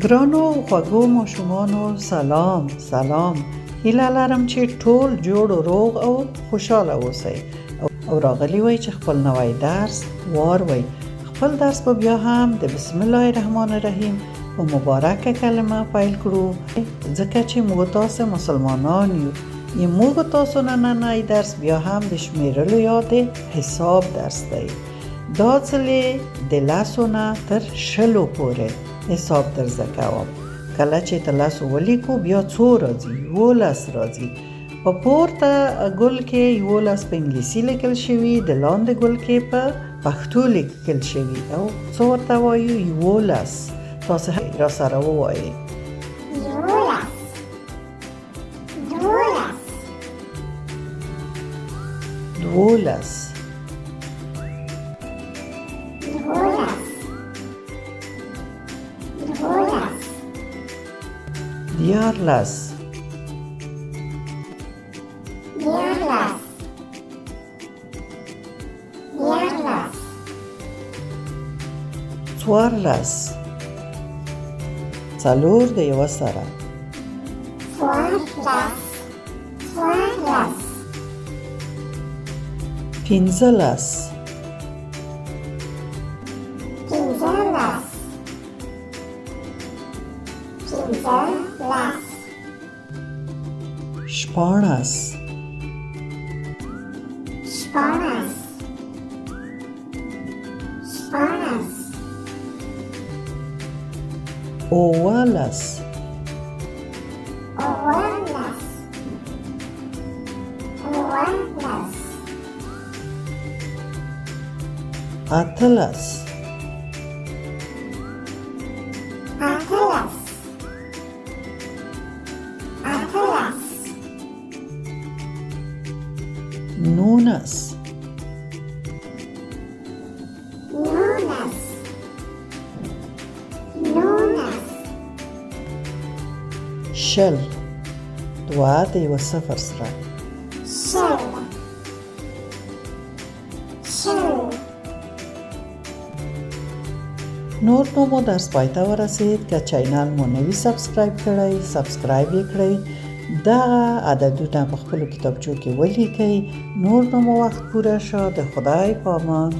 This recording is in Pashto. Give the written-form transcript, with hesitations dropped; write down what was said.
ګرانو خوږو ماشومانو سلام هیله لرم چې ټول جوړ او روغ او خوشاله اوسئ او راغلی وای چې خپل نوی درس واروئ. خپل درس به بیا هم د بسم الله الرحمن الرحیم په مبارکه کلمه پیل کړو، ځکه چې موږ تاسو مسلمانان یو. موږ تاسو نننی درس بیا هم د شمېرلو یا د حساب درس دی. دا ځلې د لسو نه تر شلو پورې حساب درزده کوم. کله چې ته لسو ولیکو بیا څو راځي؟ 11 راځي. په پورته ګل کې 11 په انګلیسي لیکل شوي، د لاندې ګل کې په پښتو لیکل شوي او څو ورته وایو؟ 11. تاسو را سره ووایئ. 12 دیارلس 14 څلور د یوه سره 15 شپاړس 18 19 شل دوه د یوه صفر سره نور نو مو درس پای ته ورسید. که چینل مو نوی سبسکرایب کړئ سبسکرایب یې کړئ، دغه عددونه په خپلو کتابچو کې ولیکئ. نور نو مو وخت پوره شو. د خدای په امان.